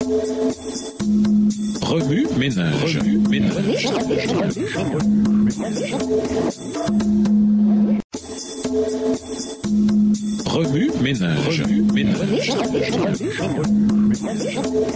Remue ménage. Remue ménage.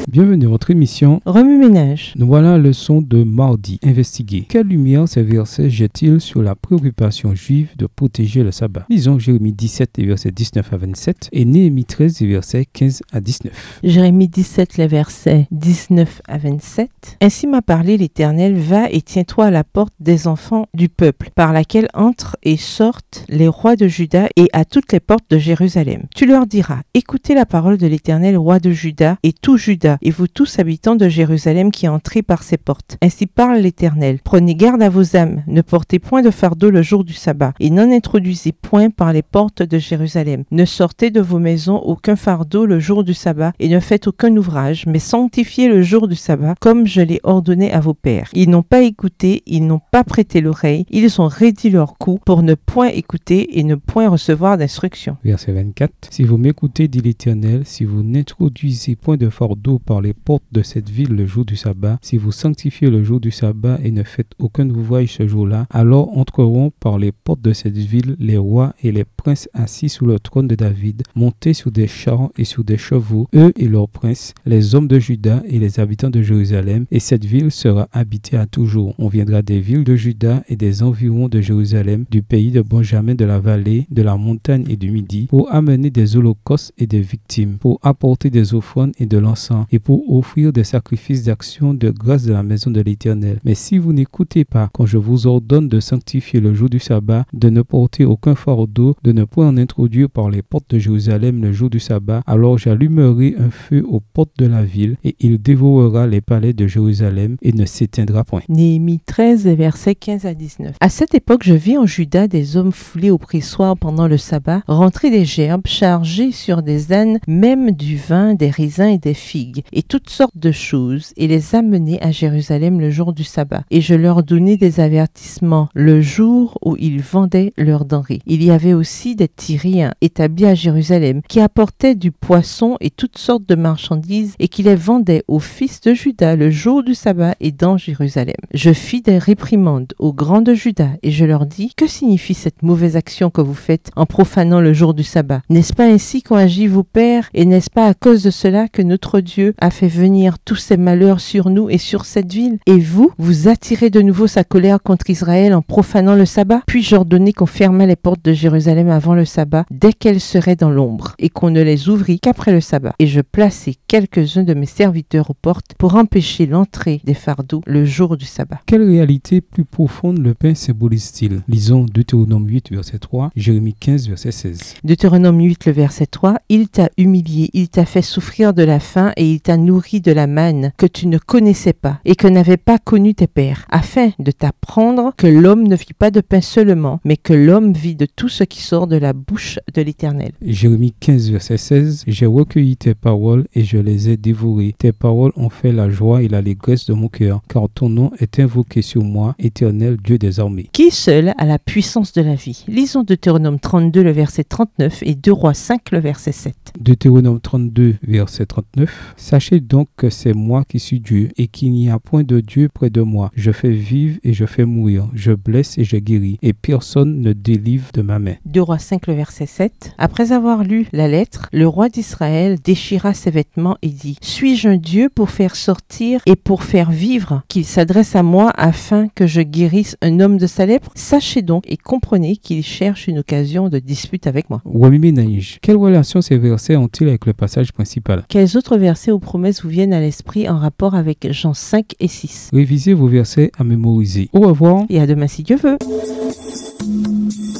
Bienvenue à votre émission Remue ménage. Nous voilà à la leçon de mardi. Investiguer. Quelle lumière ces versets jettent-ils sur la préoccupation juive de protéger le sabbat? Lisons Jérémie 17, les versets 19 à 27 et Néhémie 13, les versets 15 à 19. Jérémie 17, les versets 19 à 27. Ainsi m'a parlé l'Éternel, va et tiens-toi à la porte des enfants du peuple, par laquelle entrent et sortent les rois de Juda et à toutes les portes de Jérusalem. Tu leur diras, écoutez la parole de l'Éternel, roi de Juda et tout Juda, et vous tous habitants de Jérusalem qui entrez par ces portes. Ainsi parle l'Éternel. Prenez garde à vos âmes, ne portez point de fardeau le jour du sabbat, et n'en introduisez point par les portes de Jérusalem. Ne sortez de vos maisons aucun fardeau le jour du sabbat, et ne faites aucun ouvrage, mais sanctifiez le jour du sabbat, comme je l'ai ordonné à vos pères. Ils n'ont pas écouté, ils n'ont pas prêté l'oreille, ils ont raidi leur cou pour ne point écouter et ne point recevoir d'instruction. Verset 24. Si vous m'écoutez, dit l'Éternel, si vous n'introduisez point de fardeau par les portes de cette ville le jour du sabbat, si vous sanctifiez le jour du sabbat et ne faites aucun ouvrage ce jour-là, alors entreront par les portes de cette ville les rois et les princes assis sur le trône de David, montés sur des chars et sur des chevaux, eux et leurs princes, les hommes de Juda et les habitants de Jérusalem, et cette ville sera habitée à toujours. On viendra des villes de Juda et des environs de Jérusalem, du pays de Benjamin, de la vallée, de la montagne et du midi, pour amener des holocaustes et des victimes, pour apporter des offrandes et de l'encens, et pour offrir des sacrifices d'action de grâce de la maison de l'Éternel. Mais si vous n'écoutez pas, quand je vous ordonne de sanctifier le jour du sabbat, de ne porter aucun fardeau, de ne point en introduire par les portes de Jérusalem le jour du sabbat, alors j'allumerai un feu aux portes de la ville, et il dévorera les palais de Jérusalem et ne s'éteindra point. Néhémie 13, versets 15 à 19. À cette époque, je vis en Juda des hommes foulés au pressoir pendant le sabbat, rentrer des gerbes, chargés sur des ânes, même du vin, des raisins et des figues, et toutes sortes de choses, et les amener à Jérusalem le jour du sabbat. Et je leur donnai des avertissements le jour où ils vendaient leurs denrées. Il y avait aussi des Tyriens établis à Jérusalem, qui apportaient du poisson et toutes sortes de marchandises, et qui les vendaient aux fils de Juda le jour du sabbat et dans Jérusalem. Je fis des réprimandes aux grands de Juda, et je leur dis, que signifie cette mauvaise action que vous faites en profanant le jour du sabbat? N'est-ce pas ainsi qu'ont agi vos pères, et n'est-ce pas à cause de cela que notre Dieu a fait venir tous ces malheurs sur nous et sur cette ville? Et vous, vous attirez de nouveau sa colère contre Israël en profanant le sabbat? Puis-je ordonner qu'on fermât les portes de Jérusalem avant le sabbat, dès qu'elles seraient dans l'ombre, et qu'on ne les ouvrit qu'après le sabbat? Et je plaçai quelques-uns de mes serviteurs aux portes pour empêcher l'entrée des fardeaux le jour du sabbat. Quelle réalité plus profonde le pain symbolise-t-il? Lisons Deutéronome 8, verset 3, Jérémie 15, verset 16. Deutéronome 8, le verset 3, « Il t'a humilié, il t'a fait souffrir de la faim et il t'a nourri de la manne que tu ne connaissais pas et que n'avaient pas connu tes pères, afin de t'apprendre que l'homme ne vit pas de pain seulement, mais que l'homme vit de tout ce qui sort de la bouche de l'Éternel. » Jérémie 15, verset 16, « J'ai recueilli tes paroles et je les ai dévorées. Tes paroles ont fait la joie et l'allégresse de mon cœur, car ton nom est invoqué sur moi, Éternel Dieu des armées. » Qui seul a la puissance de la vie? Lisons Deutéronome 32, le verset 39 et 2 Rois 5, le verset 7. Deutéronome 32, verset 39. Sachez donc que c'est moi qui suis Dieu et qu'il n'y a point de Dieu près de moi. Je fais vivre et je fais mourir. Je blesse et je guéris et personne ne délivre de ma main. 2 Rois 5, le verset 7. Après avoir lu la lettre, le roi d'Israël déchira ses vêtements et dit, suis-je un Dieu pour faire sortir et pour faire vivre, qu'il s'adresse à moi afin que je guérisse un homme de sa lèpre? Sachez donc et comprenez qu'il cherche une occasion de dispute avec moi. Remue ménage. Quelle relation ces versets ont-ils avec le passage principal? Quels autres versets aux promesses vous viennent à l'esprit en rapport avec Jean 5 et 6? Révisez vos versets à mémoriser. Au revoir. Et à demain si Dieu veut.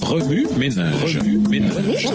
Remue ménage. Remue ménage.